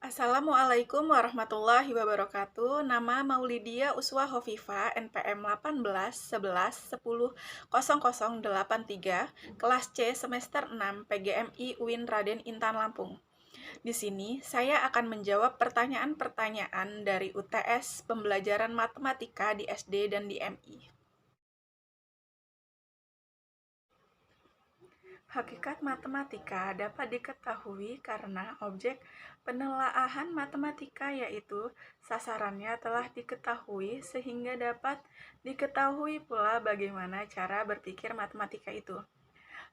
Assalamualaikum warahmatullahi wabarakatuh. Nama Maulidia Uswa Hovifa, NPM 18 11 10 0083, kelas C semester 6 PGMI UIN Raden Intan Lampung. Di sini saya akan menjawab pertanyaan-pertanyaan dari UTS pembelajaran matematika di SD dan di MI. Hakikat matematika dapat diketahui karena objek penelaahan matematika yaitu sasarannya telah diketahui sehingga dapat diketahui pula bagaimana cara berpikir matematika itu.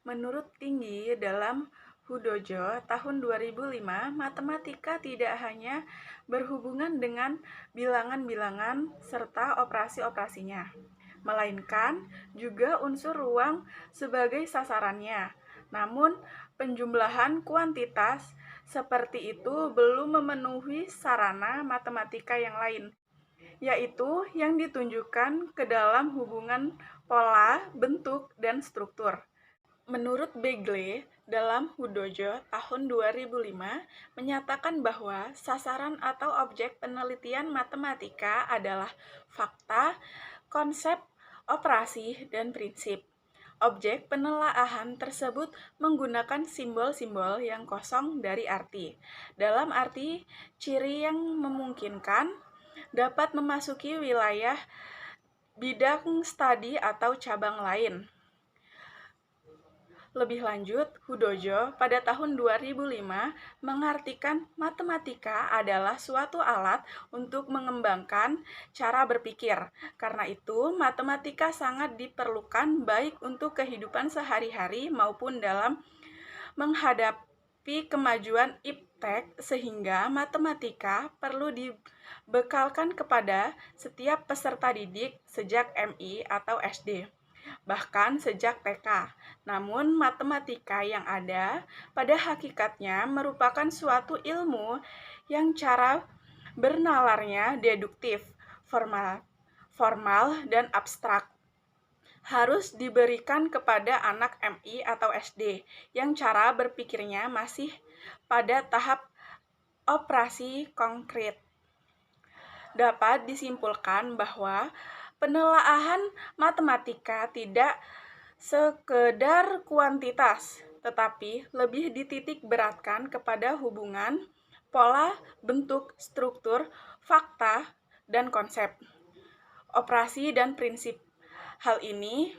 Menurut Tinggi dalam Hudojo tahun 2005, matematika tidak hanya berhubungan dengan bilangan-bilangan serta operasi-operasinya, melainkan juga unsur ruang sebagai sasarannya. Namun, penjumlahan kuantitas seperti itu belum memenuhi sarana matematika yang lain, yaitu yang ditunjukkan ke dalam hubungan pola, bentuk, dan struktur. Menurut Begley, dalam Hudojo tahun 2005 menyatakan bahwa sasaran atau objek penelitian matematika adalah fakta, konsep, operasi, dan prinsip. Objek penelaahan tersebut menggunakan simbol-simbol yang kosong dari arti. Dalam arti, ciri yang memungkinkan dapat memasuki wilayah bidang studi atau cabang lain. Lebih lanjut, Hudojo pada tahun 2005 mengartikan matematika adalah suatu alat untuk mengembangkan cara berpikir. Karena itu, matematika sangat diperlukan baik untuk kehidupan sehari-hari maupun dalam menghadapi kemajuan iptek, sehingga matematika perlu dibekalkan kepada setiap peserta didik sejak MI atau SD. Bahkan sejak TK. Namun, matematika yang ada pada hakikatnya merupakan suatu ilmu yang cara bernalarnya deduktif, formal dan abstrak. Harus diberikan kepada anak MI atau SD yang cara berpikirnya masih pada tahap operasi konkret. Dapat disimpulkan bahwa penelaahan matematika tidak sekedar kuantitas, tetapi lebih dititik beratkan kepada hubungan, pola, bentuk, struktur, fakta, dan konsep, operasi, dan prinsip. Hal ini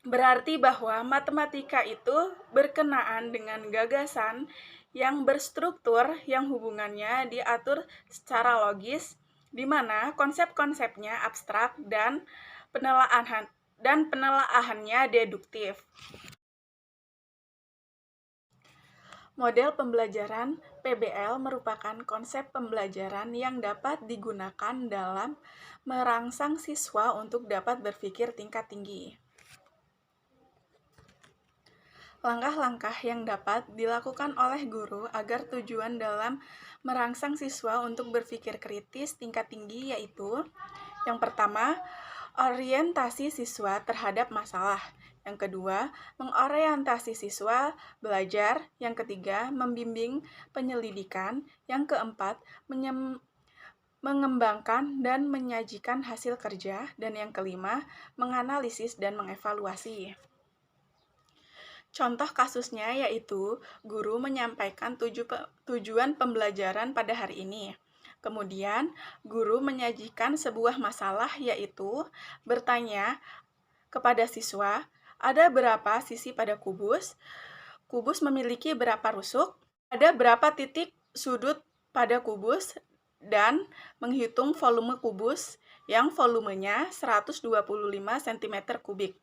berarti bahwa matematika itu berkenaan dengan gagasan yang berstruktur yang hubungannya diatur secara logis, di mana konsep-konsepnya abstrak dan penelaahannya deduktif. Model pembelajaran PBL merupakan konsep pembelajaran yang dapat digunakan dalam merangsang siswa untuk dapat berpikir tingkat tinggi. Langkah-langkah yang dapat dilakukan oleh guru agar tujuan dalam merangsang siswa untuk berpikir kritis tingkat tinggi yaitu: yang pertama, orientasi siswa terhadap masalah. Yang kedua, mengorientasi siswa belajar. Yang ketiga, membimbing penyelidikan. Yang keempat, mengembangkan dan menyajikan hasil kerja. Dan yang kelima, menganalisis dan mengevaluasi. Contoh kasusnya yaitu guru menyampaikan tujuan pembelajaran pada hari ini. Kemudian, guru menyajikan sebuah masalah yaitu bertanya kepada siswa, ada berapa sisi pada kubus? Kubus memiliki berapa rusuk? Ada berapa titik sudut pada kubus? Dan menghitung volume kubus yang volumenya 125 cm kubik.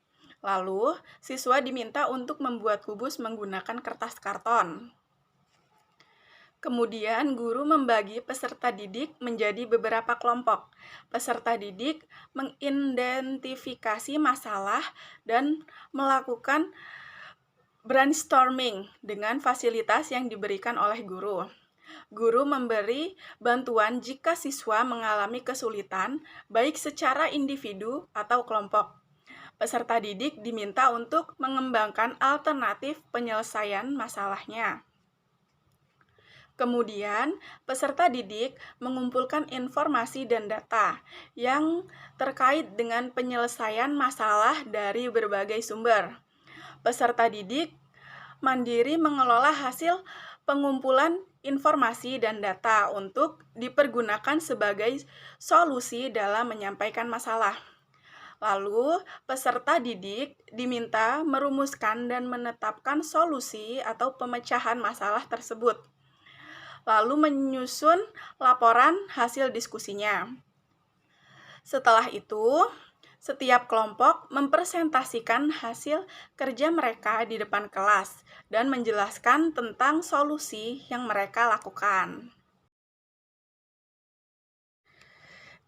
Lalu, siswa diminta untuk membuat kubus menggunakan kertas karton. Kemudian, guru membagi peserta didik menjadi beberapa kelompok. Peserta didik mengidentifikasi masalah dan melakukan brainstorming dengan fasilitas yang diberikan oleh guru. Guru memberi bantuan jika siswa mengalami kesulitan, baik secara individu atau kelompok. Peserta didik diminta untuk mengembangkan alternatif penyelesaian masalahnya. Kemudian, peserta didik mengumpulkan informasi dan data yang terkait dengan penyelesaian masalah dari berbagai sumber. Peserta didik mandiri mengelola hasil pengumpulan informasi dan data untuk dipergunakan sebagai solusi dalam menyampaikan masalah. Lalu, peserta didik diminta merumuskan dan menetapkan solusi atau pemecahan masalah tersebut, lalu menyusun laporan hasil diskusinya. Setelah itu, setiap kelompok mempresentasikan hasil kerja mereka di depan kelas dan menjelaskan tentang solusi yang mereka lakukan.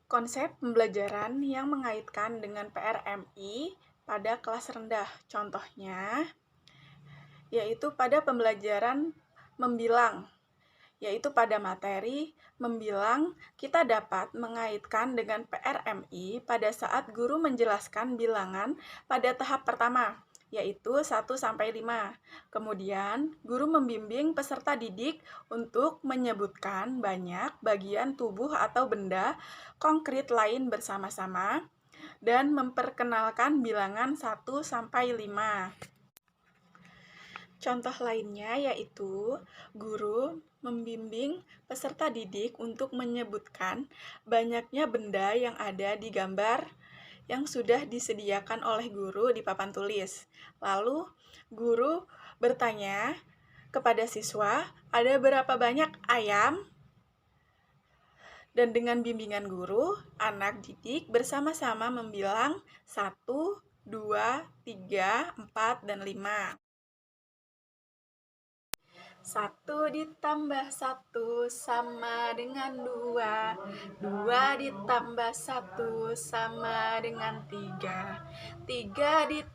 Konsep pembelajaran yang mengaitkan dengan PRMI pada kelas rendah. Contohnya, yaitu pada pembelajaran membilang, yaitu pada materi membilang kita dapat mengaitkan dengan PRMI pada saat guru menjelaskan bilangan pada tahap pertama, yaitu 1-5. Kemudian, guru membimbing peserta didik untuk menyebutkan banyak bagian tubuh atau benda konkret lain bersama-sama dan memperkenalkan bilangan 1-5. Contoh lainnya yaitu guru membimbing peserta didik untuk menyebutkan banyaknya benda yang ada di gambar yang sudah disediakan oleh guru di papan tulis. Lalu, guru bertanya kepada siswa, ada berapa banyak ayam? Dan dengan bimbingan guru, anak didik bersama-sama membilang 1, 2, 3, 4, dan 5. 1+1 sama dengan 2. 2+1 sama dengan 3. 3+1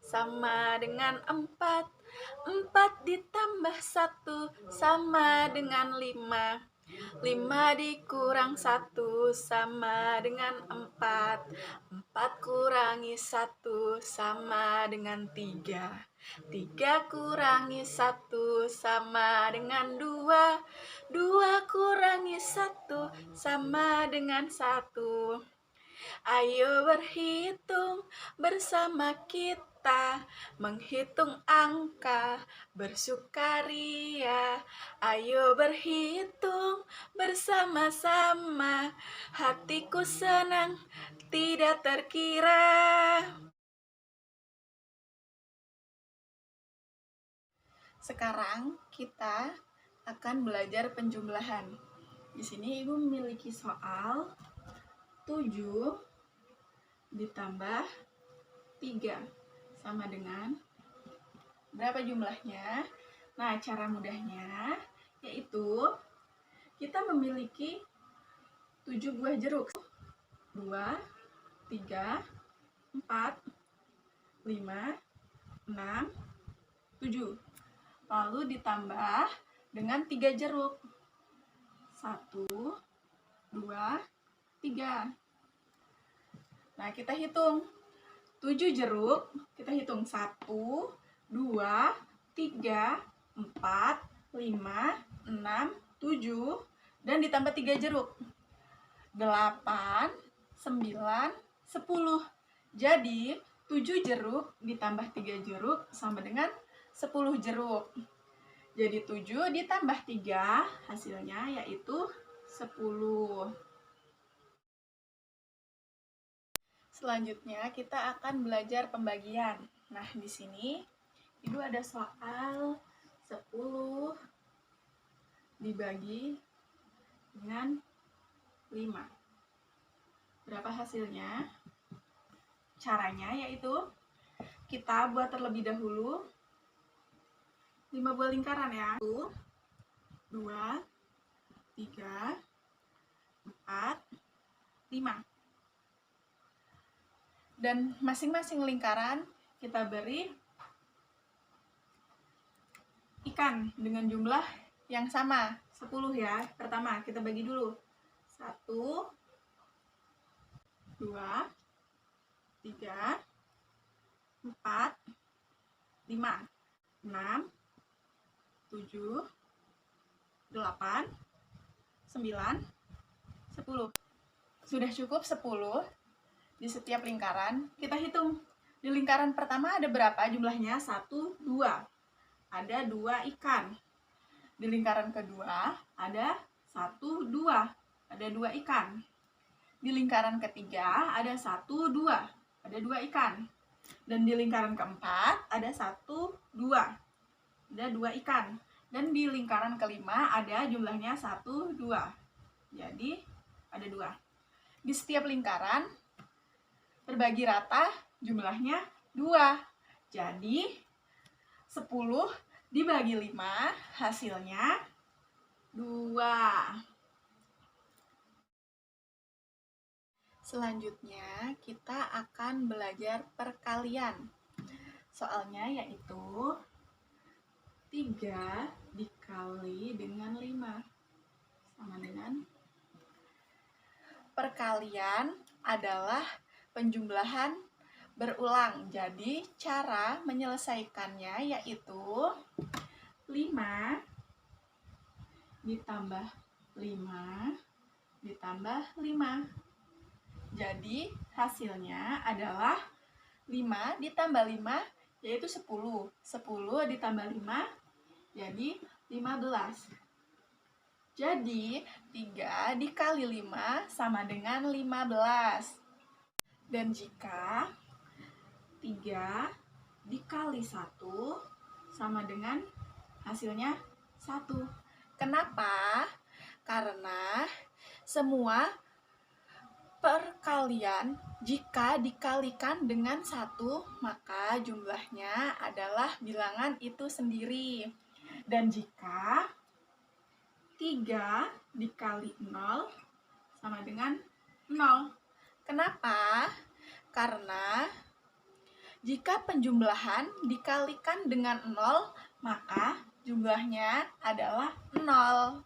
sama dengan 4. 4+1 sama dengan 5. 5 dikurang 1 sama dengan 4. 4 kurangi 1 sama dengan 3. 3 kurangi 1 sama dengan 2. 2 kurangi 1 sama dengan 1. Ayo berhitung bersama kita, menghitung angka, bersukaria. Ayo berhitung bersama-sama, hatiku senang tidak terkira. Sekarang kita akan belajar penjumlahan. Di sini Ibu memiliki soal 7 ditambah 3 sama dengan berapa jumlahnya? Nah, cara mudahnya yaitu kita memiliki 7 buah jeruk. 2, 3, 4, 5, 6, 7. Lalu ditambah dengan 3 jeruk. 1, 2, 3. Nah, kita hitung 7 jeruk, kita hitung 1, 2, 3, 4, 5, 6, 7, dan ditambah 3 jeruk. 8, 9, 10. Jadi, 7 jeruk ditambah 3 jeruk sama dengan 10 jeruk. Jadi 7 ditambah 3 hasilnya yaitu 10. Selanjutnya kita akan belajar pembagian. Nah, di sini Ibu ada soal 10 dibagi dengan 5. Berapa hasilnya? Caranya yaitu kita buat terlebih dahulu 5 buah lingkaran ya. 1, 2, 3, 4, 5. Dan masing-masing lingkaran kita beri ikan dengan jumlah yang sama, 10 ya. Pertama, kita bagi dulu. 1, 2, 3, 4, 5, 6, 7, 8, 9, 10. Sudah cukup 10 di setiap lingkaran. Kita hitung. Di lingkaran pertama ada berapa jumlahnya? 1, 2. Ada 2 ikan. Di lingkaran kedua ada 1, 2. Ada 2 ikan. Di lingkaran ketiga ada 1, 2. Ada 2 ikan. Dan di lingkaran keempat ada 1, 2. Ada 2 ikan. Dan di lingkaran kelima ada jumlahnya 1, 2. Jadi ada 2. Di setiap lingkaran terbagi rata jumlahnya 2. Jadi 10 dibagi 5 hasilnya 2. Selanjutnya kita akan belajar perkalian. Soalnya yaitu 3 dikali dengan 5 sama dengan. Perkalian adalah penjumlahan berulang. Jadi cara menyelesaikannya yaitu 5 ditambah 5 ditambah 5. Jadi hasilnya adalah 5 ditambah 5 yaitu 10. 10 ditambah 5 jadi 15. Jadi 3 dikali 5 sama dengan 15. Dan jika 3 dikali 1 sama dengan hasilnya 1. Kenapa? Karena semua perkalian jika dikalikan dengan 1 maka jumlahnya adalah bilangan itu sendiri. Dan jika 3 dikali 0 sama dengan 0. Kenapa? Karena jika penjumlahan dikalikan dengan 0 maka jumlahnya adalah 0.